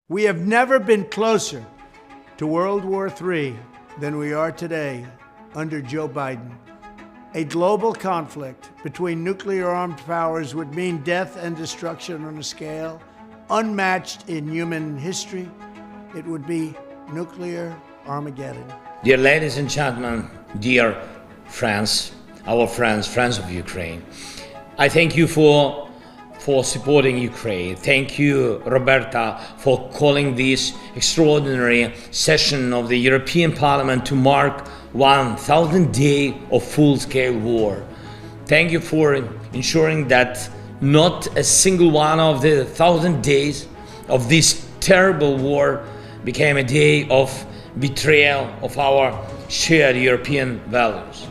We have never been closer to World War III than we are today under Joe Biden. A global conflict between nuclear armed powers would mean death and destruction on a scale unmatched in human history. It would be nuclear Armageddon. Dear ladies and gentlemen, dear friends, our friends of Ukraine, I thank you for supporting Ukraine. Thank you, Roberta, for calling this extraordinary session of the European Parliament to mark 1,000 days of full-scale war. Thank you for ensuring that not a single one of the 1,000 days of this terrible war became a day of betrayal of our shared European values.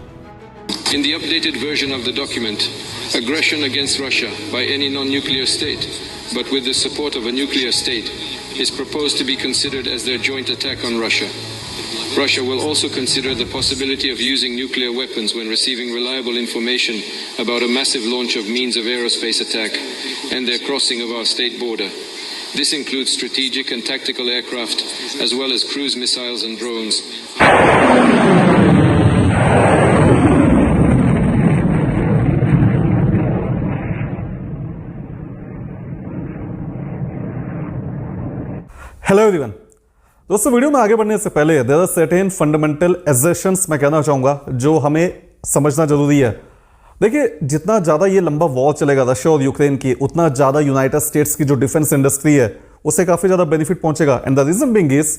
In the updated version of the document, aggression against Russia by any non-nuclear state, but with the support of a nuclear state, is proposed to be considered as their joint attack on Russia. Russia will also consider the possibility of using nuclear weapons when receiving reliable information about a massive launch of means of aerospace attack and their crossing of our state border. This includes strategic and tactical aircraft, as well as cruise missiles and drones. Hello everyone दोस्तों, video में आगे बढ़ने से पहले there are certain fundamental assertions मैं कहना चाहूंगा जो हमें समझना जरूरी है। देखिए, जितना ज़्यादा ये लंबा वॉर चलेगा रशिया और यूक्रेन की, उतना ज़्यादा यूनाइटेड स्टेट्स की जो डिफेंस इंडस्ट्री है उसे काफ़ी ज़्यादा बेनिफिट पहुंचेगा। And the reason being is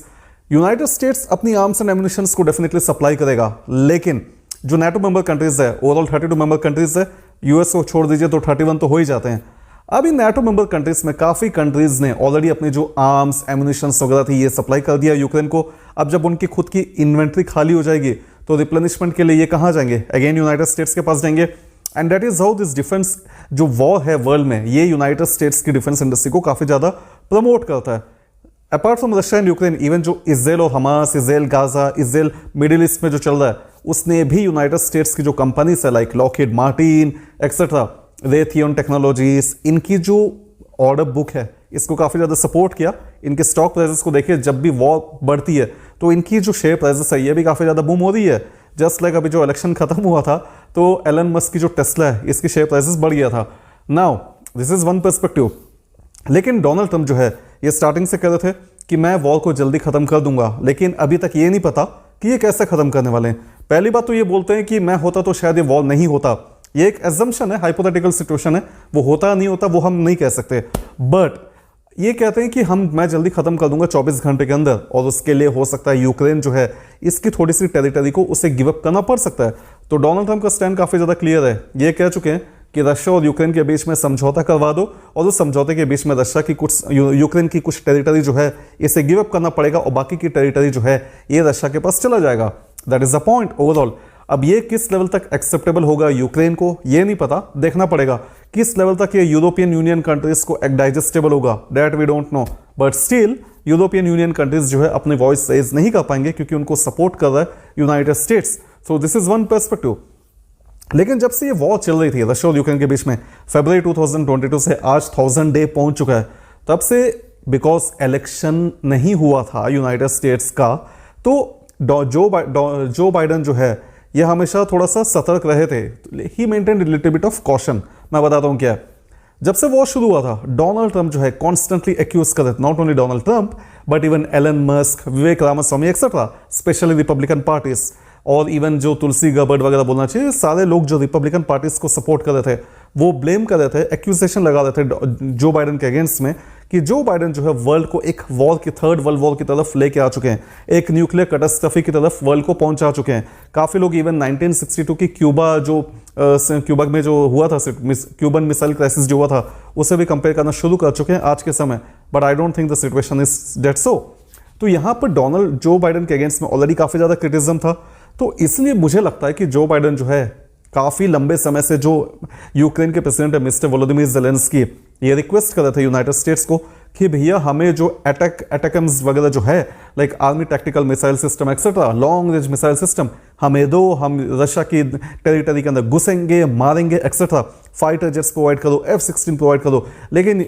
United States अपनी आर्म्स एंड एम्युनिशंस को डेफिनेटली सप्लाई करेगा, लेकिन जो NATO मेंबर कंट्रीज है, ओवरऑल 32 मेंबर कंट्रीज है, यूएस को छोड़ दीजिए तो 31 तो हो ही जाते हैं। अभी NATO मेंबर कंट्रीज में काफी कंट्रीज ने ऑलरेडी अपनी जो आर्म्स एम्युनिशंस वगैरह थी ये सप्लाई कर दिया यूक्रेन को। अब जब उनकी खुद की इन्वेंट्री खाली हो जाएगी तो रिप्लेनिशमेंट के लिए ये कहां जाएंगे? अगेन यूनाइटेड स्टेट्स के पास जाएंगे। And that is how this defence जो वॉर है वर्ल्ड में, ये यूनाइटेड स्टेट्स की डिफेंस इंडस्ट्री को काफी ज्यादा प्रमोट करता है। Apart from Russia and Ukraine, even जो इजराइल और Hamas, Israel Gaza, Israel middle east में जो चल रहा है, उसने भी यूनाइटेड स्टेट्स की जो कंपनीज है like Lockheed Martin etcetera, Raytheon technologies, इनकी जो ऑर्डर बुक है इसको काफी ज्यादा सपोर्ट किया। इनके स्टॉक प्राइसेस को देखिए, जब भी वॉर बढ़ती है तो इनकी जो शेयर प्राइसेस है ये भी काफी ज्यादा बूम हो रही है। जस्ट लाइक अभी जो इलेक्शन खत्म हुआ था तो एलन मस्क की जो टेस्ला है इसकी शेयर प्राइसेस बढ़ गया था। Now this is one perspective. लेकिन डोनाल्ड ट्रंप जो है ये स्टार्टिंग से कह रहे थे कि मैं वॉर को जल्दी खत्म कर दूंगा, लेकिन अभी तक ये नहीं पता कि ये कैसे खत्म करने वाले हैं। पहली बात तो ये बोलते हैं कि मैं होता तो शायद ये वॉर नहीं होता। ये एक एजम्पशन है, हाइपोथेटिकल सिचुएशन है, वो होता नहीं होता वो हम नहीं कह सकते। बट ये कहते हैं कि मैं जल्दी खत्म कर दूंगा 24 घंटे के अंदर, और उसके लिए हो सकता है यूक्रेन जो है इसकी थोड़ी सी टेरिटरी को उसे गिव अप करना पड़ सकता है। तो डोनाल्ड ट्रंप का स्टैंड काफी ज्यादा क्लियर है। ये कह चुके हैं कि रशिया और यूक्रेन के बीच में समझौता करवा दो, और उस समझौते के बीच में रशिया की कुछ, यूक्रेन की कुछ टेरिटरी जो है इसे गिव अप करना पड़ेगा, और बाकी की टेरिटरी जो है ये रशिया के पास चला जाएगा। That is the point overall. अब ये किस लेवल तक एक्सेप्टेबल होगा यूक्रेन को ये नहीं पता, देखना पड़ेगा किस लेवल तक ये यूरोपियन यूनियन कंट्रीज को डाइजेस्टेबल होगा, that we don't know. But still European Union countries जो है अपनी वॉइस रेज नहीं कर पाएंगे क्योंकि उनको सपोर्ट कर रहा है United states. So this is one perspective. लेकिन जब से ये वॉर चल रही थी रशिया और यूक्रेन के बीच में, फरवरी 2022 से आज 1000 डे पहुंच चुका है, तब से बिकॉज इलेक्शन नहीं हुआ था यूनाइटेड स्टेट्स का, तो जो बाइडन जो है ये हमेशा थोड़ा सा सतर्क रहे थे। He maintain little bit of caution. मैं बताता हूं क्या है। जब से वॉर शुरू हुआ था डोनाल्ड ट्रंप जो है कॉन्स्टेंटली एक्यूज कर रहे थे, not only Donald Trump but even Elon Musk, Vivek Ramaswamy etcetera, specially Republican parties, और इवन जो तुलसी गबर्ड वगैरह बोलना चाहिए, सारे लोग जो रिपब्लिकन पार्टीज को सपोर्ट कर रहे थे वो ब्लेम कर रहे थे, एक्यूजेशन लगा रहे थे जो बाइडन के अगेंस्ट में कि जो बाइडन जो है वर्ल्ड को एक वॉर की, थर्ड वर्ल्ड वॉर की तरफ लेके आ चुके हैं, एक न्यूक्लियर कैटास्ट्रफी की तरफ वर्ल्ड को पहुंचा चुके हैं। काफी लोग इवन 1962 की क्यूबा में जो हुआ था, क्यूबन मिसाइल क्राइसिस जो हुआ था, उसे भी कंपेयर करना शुरू कर चुके हैं आज के समय। But I don't think the situation is that so. तो यहां पर जो बाइडन के अगेंस्ट में ऑलरेडी काफी ज्यादा क्रिटिसिज्म था, तो इसलिए मुझे लगता है कि जो बाइडन जो है काफी लंबे समय से जो यूक्रेन के प्रेसिडेंट है मिस्टर वोलोदिमीर ज़ेलेंस्की, ये रिक्वेस्ट कर रहे थे यूनाइटेड स्टेट्स को कि भैया हमें जो अटैकम्स वगैरह जो है like army tactical missile system etcetera, long range missile system हमें दो, हम रशिया की टेरिटरी के अंदर घुसेंगे, मारेंगे एक्सेट्रा, फाइटर जेट्स प्रोवाइड करो, F-16 प्रोवाइड करो। लेकिन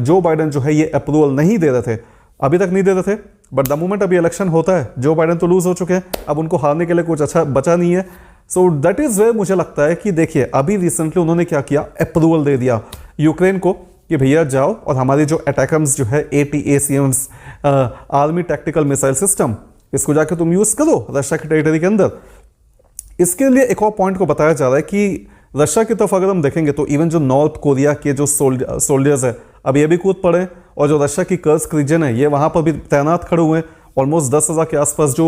जो बाइडन जो है ये अप्रूवल नहीं दे रहे थे। अभी तक नहीं दे रहे थे, बट द मोमेंट अभी इलेक्शन होता है, जो बाइडन तो लूज हो चुके हैं, अब उनको हारने के लिए कुछ अच्छा बचा नहीं है। सो दैट इज वे मुझे लगता है कि देखिए अभी रिसेंटली उन्होंने क्या किया, अप्रूवल दे दिया यूक्रेन को कि भैया जाओ और हमारी जो अटैकम्स जो है ATACMS army tactical missile system, इसको जाके तुम यूज करो रशिया के टेरिटरी के अंदर। इसके लिए एक और पॉइंट को बताया जा रहा है कि रशिया की तरफ अगर हम देखेंगे तो इवन जो नॉर्थ कोरिया के जो सोल्जर्स है अब ये भी कूद पड़े, और जो रशिया की कर्स्क रीजन है ये वहां पर भी तैनात खड़े हुए हैं। ऑलमोस्ट 10,000 के आसपास जो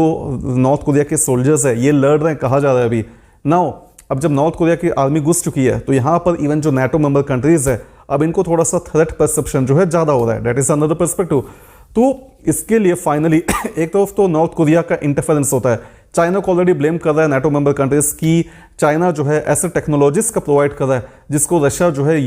नॉर्थ कोरिया के सोल्जर्स है ये लड़ रहे हैं, कहा जा रहा है अभी। नाउ अब जब नॉर्थ कोरिया की आर्मी घुस चुकी है तो यहाँ पर इवन जो NATO मेंबर कंट्रीज है अब इनको थोड़ा सा थ्रेट परसेप्शन जो है ज्यादा हो रहा है, दैट इज अनदर पर्सपेक्टिव। तो इसके लिए फाइनली एक तरफ तो नॉर्थ कोरिया का इंटरफेरेंस होता है, चाइना को ऑलरेडी ब्लेम कर रहा है NATO मेंबर कंट्रीज की, चाइना जो है ऐसे टेक्नोलॉजीज का प्रोवाइड कर रहा है जिसको रशिया जो है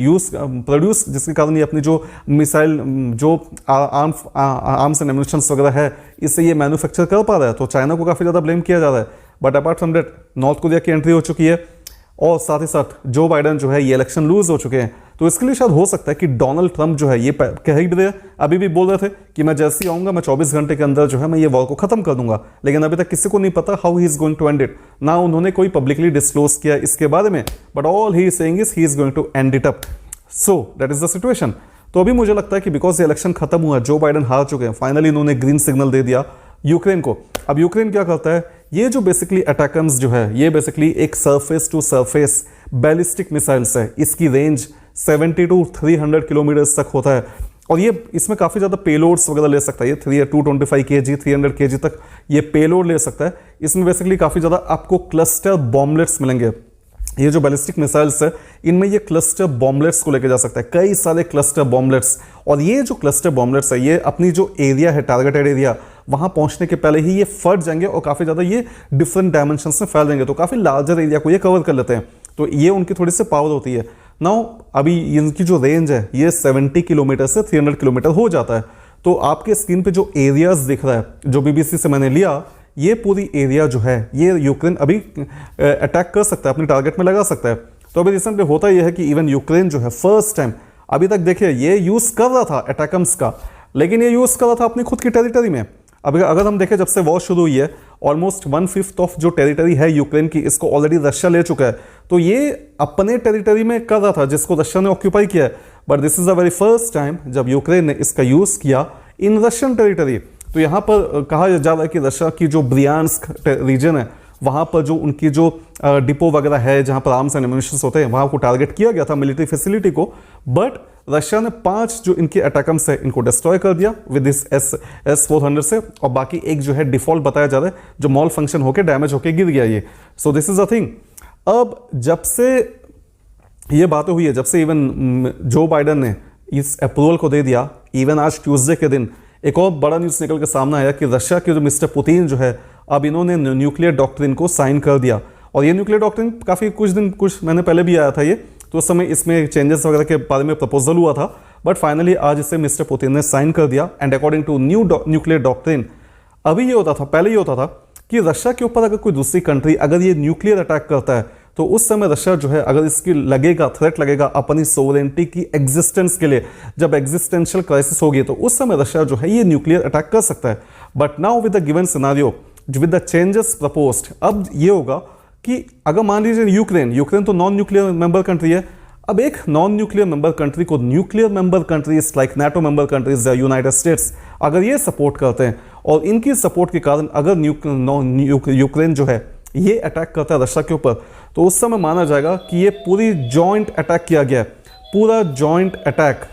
प्रोड्यूस, जिसके कारण ये अपनी जो मिसाइल जो आर्म्स एंड एम्युनिशंस वगैरह है इससे ये मैन्युफैक्चर कर पा रहा है, तो चाइना को काफ़ी ज़्यादा ब्लेम किया जा रहा है। But apart from that north Korea की एंट्री हो चुकी है और साथ ही साथ जो बाइडन जो है ये इलेक्शन लूज हो चुके हैं, तो इसके लिए शायद हो सकता है कि डोनाल्ड ट्रंप जो है ये कह ही भी रहे, अभी भी बोल रहे थे कि मैं जैसे ही आऊंगा मैं 24 घंटे के अंदर जो है मैं ये वॉर को खत्म कर दूंगा, लेकिन अभी तक किसी को नहीं पता how he is going to end it. ना उन्होंने कोई पब्लिकली डिस्क्लोज किया इसके बारे में, but all he is saying is he is going to end it up. So that is the situation. तो अभी मुझे लगता है कि बिकॉज ये इलेक्शन खत्म हुआ, जो बाइडन हार चुके हैं, फाइनली इन्होंने ग्रीन सिग्नल दे दिया यूक्रेन को। अब यूक्रेन क्या करता है, ये जो बेसिकली अटैकम्स जो है ये बेसिकली एक surface to surface ballistic missiles है, इसकी रेंज 70 to 300 किलोमीटर तक होता है, और ये इसमें काफ़ी ज़्यादा पेलोड्स वगैरह ले सकता है, ये 225 kg 300 kg तक ये पेलोड ले सकता है। इसमें बेसिकली काफ़ी ज़्यादा आपको क्लस्टर बॉम्बलेट्स मिलेंगे। ये जो बैलिस्टिक मिसाइल्स है इनमें ये क्लस्टर बॉम्बलेट्स को लेकर जा सकता है, कई सारे क्लस्टर बॉम्बलेट्स, और ये जो क्लस्टर बॉम्बलेट्स है ये अपनी जो एरिया है टारगेटेड एरिया वहां पहुंचने के पहले ही ये फट जाएंगे और काफ़ी ज़्यादा ये डिफरेंट डायमेंशंस में फैल जाएंगे, तो काफ़ी लार्जर एरिया को ये कवर कर लेते हैं, तो ये उनकी थोड़ी सी पावर होती है। नाउ अभी इनकी जो रेंज है ये 70 किलोमीटर से 300 किलोमीटर हो जाता है। तो आपके स्क्रीन पे जो एरियाज दिख रहा है जो BBC से मैंने लिया, ये पूरी एरिया जो है ये यूक्रेन अभी अटैक कर सकता है, अपने टारगेट में लगा सकता है। तो अभी रिसेंटली होता यह है कि इवन यूक्रेन जो है फर्स्ट टाइम, अभी तक देखिए ये यूज़ कर रहा था अटैकम्स का, लेकिन ये यूज़ कर रहा था अपनी खुद की टेरिटरी में। अब अगर हम देखें जब से वॉर शुरू हुई है ऑलमोस्ट 1/5 ऑफ जो टेरिटरी है यूक्रेन की इसको ऑलरेडी रशिया ले चुका है, तो ये अपने टेरिटरी में कर रहा था जिसको रशिया ने ऑक्यूपाई किया है। But this is the very first time जब यूक्रेन ने इसका यूज़ किया इन रशियन टेरिटरी। तो यहाँ पर कहा जा रहा है कि रशिया की जो ब्रियांस्क रीजन है वहाँ पर जो उनकी जो डिपो वगैरह है जहाँ पर आर्म्स एंड एम्युनिशंस होते हैं वहाँ को टारगेट किया गया था, मिलिट्री फैसिलिटी को, बट रशिया ने 5 जो इनके अटैकम्स है इनको डिस्ट्रॉय कर दिया विद दिस S-400 से, और बाकी एक जो है डिफॉल्ट बताया जा रहा है जो मॉल फंक्शन होकर डैमेज होकर गिर गया ये। So this is a thing. अब जब से ये बातें हुई है, जब से इवन जो बाइडन ने इस अप्रूवल को दे दिया, इवन आज ट्यूसडे के दिन एक और बड़ा न्यूज़ निकल के सामने आया कि रशिया के जो मिस्टर पुतिन जो है अब इन्होंने न्यूक्लियर डॉक्ट्रिन को साइन कर दिया। और ये न्यूक्लियर डॉक्ट्रिन काफ़ी कुछ महीने पहले भी आया था ये, तो उस समय इसमें चेंजेस वगैरह के बारे में प्रपोजल हुआ था, बट फाइनली आज इसे मिस्टर पुतिन ने साइन कर दिया। And according to new nuclear doctrine अभी ये होता था, पहले ये होता था कि रशिया के ऊपर अगर कोई दूसरी कंट्री अगर ये न्यूक्लियर अटैक करता है तो उस समय रशिया जो है अगर इसकी लगेगा थ्रेट लगेगा अपनी सोवरेनिटी की एग्जिस्टेंस के लिए, जब एग्जिस्टेंशियल क्राइसिस होगी तो उस समय रशिया जो है ये न्यूक्लियर अटैक कर सकता है। But now with the given scenario with the changes proposed, अब ये होगा कि अगर मान लीजिए यूक्रेन तो नॉन न्यूक्लियर मेंबर कंट्री है, अब एक नॉन न्यूक्लियर मेंबर कंट्री को nuclear member countries like NATO member countries या यूनाइटेड स्टेट्स अगर ये सपोर्ट करते हैं और इनकी सपोर्ट के कारण अगर यूक्रेन जो है ये अटैक करता है रशिया के ऊपर, तो उस समय माना जाएगा कि ये पूरी जॉइंट अटैक किया गया है, पूरा joint attack.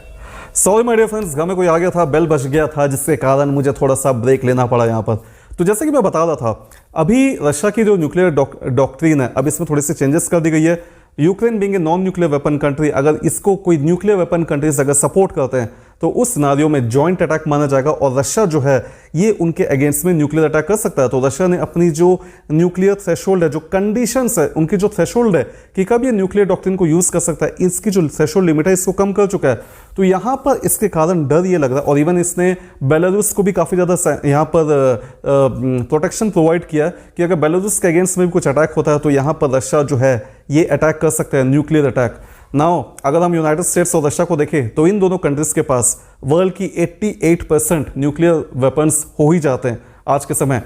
Sorry my dear friends, घर में कोई आ गया था, बेल बज गया था जिसके कारण मुझे थोड़ा सा ब्रेक लेना पड़ा यहाँ पर। तो जैसे कि मैं बता रहा था, अभी रशिया की जो न्यूक्लियर डॉक्ट्रिन है अब इसमें थोड़ी सी चेंजेस कर दी गई है। Ukraine being a non nuclear weapon country, अगर इसको कोई न्यूक्लियर वेपन कंट्रीज अगर सपोर्ट करते हैं तो उस सिनारियो में जॉइंट अटैक माना जाएगा और रशिया जो है ये उनके अगेंस्ट में न्यूक्लियर अटैक कर सकता है। तो रशिया ने अपनी जो न्यूक्लियर थ्रेशोल्ड है, जो कंडीशंस है, उनकी जो थ्रेशोल्ड है कि कब ये न्यूक्लियर डॉक्ट्रिन को यूज कर सकता है, इसकी जो थ्रेशोल्ड लिमिट है इसको कम कर चुका है। तो यहाँ पर इसके कारण डर ये लग रहा है, और इवन इसने बेलारूस को भी काफ़ी ज़्यादा यहाँ पर प्रोटेक्शन प्रोवाइड किया है कि अगर बेलारूस के अगेंस्ट में भी कुछ अटैक होता है तो यहाँ पर रशिया जो है ये अटैक कर सकता है, न्यूक्लियर अटैक। नाउ अगर हम यूनाइटेड स्टेट्स और रशिया को देखें तो इन दोनों कंट्रीज के पास वर्ल्ड की 88% न्यूक्लियर वेपन्स हो ही जाते हैं आज के समय।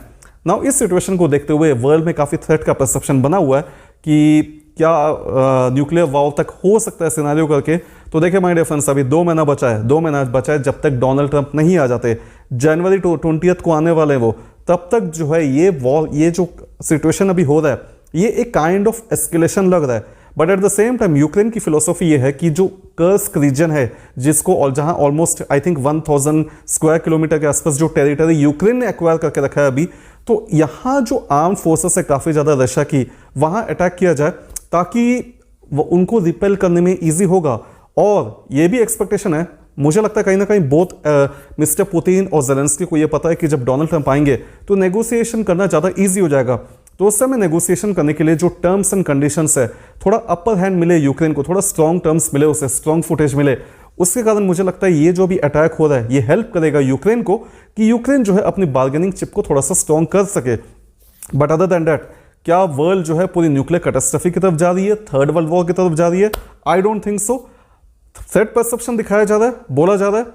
नाउ इस सिचुएशन को देखते हुए वर्ल्ड में काफ़ी थ्रेट का परसेप्शन बना हुआ है कि क्या न्यूक्लियर वॉर तक हो सकता है सिनेरियो करके। तो देखिए माय डियर फ्रेंड्स, अभी 2 महीना बचा है, 2 महीना बचा है जब तक डोनाल्ड ट्रंप नहीं आ जाते, जनवरी 20 को आने वाले हैं वो, तब तक जो है ये वॉर, ये जो सिचुएशन अभी हो रहा है, ये एक काइंड ऑफ एस्केलेशन लग रहा है। But at the same time Ukraine की फिलोसॉफी ये है कि जो कर्स्क रीजन है, जिसको और जहां almost I think 1000 square kilometre के आसपास जो टेरिटरी यूक्रेन ने एक्वायर करके रखा है अभी, तो यहां जो आर्म फोर्सेस है काफी ज्यादा रशिया की, वहां अटैक किया जाए ताकि उनको रिपेल करने में ईजी होगा। और ये भी एक्सपेक्टेशन है, मुझे लगता है कहीं ना कहीं बोथ मिस्टर पुतिन और जेलेंस्की को ये पता है कि जब डोनाल्ड ट्रंप आएंगे तो नेगोशिएशन करना ज़्यादा ईजी हो जाएगा। तो उस समय नेगोशिएशन करने के लिए जो टर्म्स एंड कंडीशंस है, थोड़ा अपर हैंड मिले यूक्रेन को, थोड़ा स्ट्रॉन्ग टर्म्स मिले, उसे स्ट्रॉन्ग फुटेज मिले, उसके कारण मुझे लगता है ये जो भी अटैक हो रहा है ये हेल्प करेगा यूक्रेन को कि यूक्रेन जो है अपनी बार्गेनिंग चिप को थोड़ा सा स्ट्रॉन्ग कर सके। बट अदर देन दैट, क्या वर्ल्ड जो है पूरी न्यूक्लियर कैटास्ट्रॉफी की तरफ जा रही है, थर्ड वर्ल्ड वॉर की तरफ जा रही है? I don't think so. Threat perception दिखाया जा रहा है, बोला जा रहा है,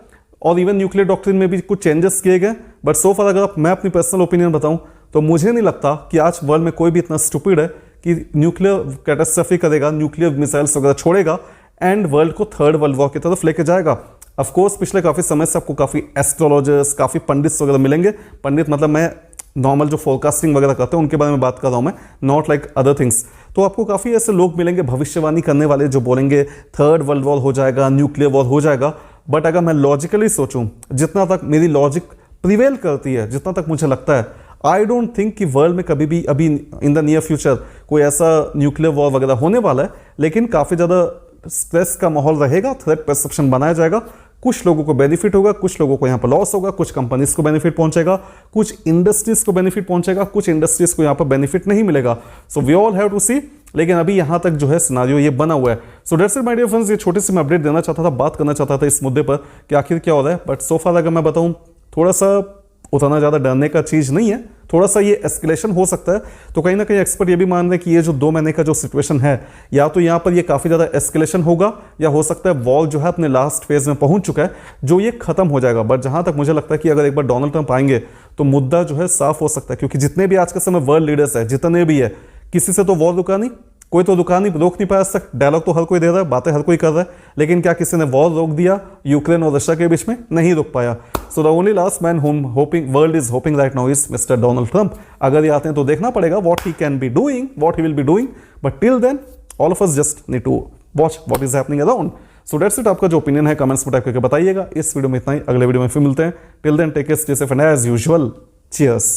और इवन न्यूक्लियर डॉक्ट्रिन में भी कुछ चेंजेस किए गए। बट सो फार अगर मैं अपनी पर्सनल ओपिनियन बताऊं तो मुझे नहीं लगता कि आज वर्ल्ड में कोई भी इतना स्टूपिड है कि न्यूक्लियर कैटास्ट्रॉफी करेगा, न्यूक्लियर मिसाइल्स वगैरह छोड़ेगा एंड वर्ल्ड को थर्ड वर्ल्ड वॉर की तरफ लेके जाएगा। ऑफ कोर्स पिछले काफी समय से आपको काफी एस्ट्रोलॉजर्स, काफी पंडित्स वगैरह मिलेंगे। पंडित मतलब मैं नॉर्मल जो फोरकास्टिंग वगैरह करते हैं उनके बारे में बात कर रहा हूं मैं, नॉट लाइक अदर थिंग्स। तो आपको काफी ऐसे लोग मिलेंगे भविष्यवाणी करने वाले जो बोलेंगे थर्ड वर्ल्ड वॉर हो जाएगा, न्यूक्लियर वॉर हो जाएगा। बट अगर मैं लॉजिकली सोचूं, जितना तक मेरी लॉजिक प्रिवेल करती है, जितना तक मुझे लगता है, आई डोंट थिंक कि वर्ल्ड में कभी भी अभी इन द नियर फ्यूचर कोई ऐसा न्यूक्लियर वॉर वगैरह होने वाला है। लेकिन काफी ज्यादा स्ट्रेस का माहौल रहेगा, थ्रेट परसेप्शन बनाया जाएगा, कुछ लोगों को बेनिफिट होगा, कुछ लोगों को यहाँ पर लॉस होगा, कुछ कंपनीज को बेनिफिट पहुंचेगा, कुछ इंडस्ट्रीज को बेनिफिट पहुंचेगा, कुछ इंडस्ट्रीज को यहाँ पर बेनिफिट नहीं मिलेगा। So we all have to see. लेकिन अभी यहाँ तक जो है सिनारियो ये बना हुआ है। So that's it my dear friends, ये छोटी सी मैं अपडेट देना चाहता था, बात करना चाहता था इस मुद्दे पर कि आखिर क्या हो रहा है। बट सो फार अगर मैं बताऊं, थोड़ा सा उतना ज़्यादा डरने का चीज़ नहीं है, थोड़ा सा ये एस्केलेशन हो सकता है। तो कहीं ना कहीं एक्सपर्ट ये भी मान रहे हैं कि ये जो 2 महीने का जो सिचुएशन है, या तो यहाँ पर ये काफ़ी ज़्यादा एस्केलेशन होगा, या हो सकता है वॉर जो है अपने लास्ट फेज में पहुंच चुका है, जो ये खत्म हो जाएगा। बट जहाँ तक मुझे लगता है कि अगर एक बार डोनाल्ड ट्रंप आएंगे तो मुद्दा जो है साफ हो सकता है, क्योंकि जितने भी आज के समय वर्ल्ड लीडर्स है, जितने भी है, किसी से तो वॉर रुका नहीं, कोई तो दुकान नहीं रोक नहीं पाया आज तक। डायलॉग तो हर कोई दे रहा है, बातें हर कोई कर रहा है, लेकिन क्या किसी ने वॉर रोक दिया यूक्रेन और रशिया के बीच में? नहीं रोक पाया। So the only last man home hoping world is hoping right now is mister Donald Trump. अगर ये आते हैं तो देखना पड़ेगा what he can be doing, what he will be doing. But till then all of us just need to watch what is happening around. So that's it. आपका जो opinion है कमेंट्स में टाइप करके बताइएगा। इस वीडियो में इतना ही, अगले वीडियो में फिर मिलते हैं। Till then take care, stay safe and as usual, cheers.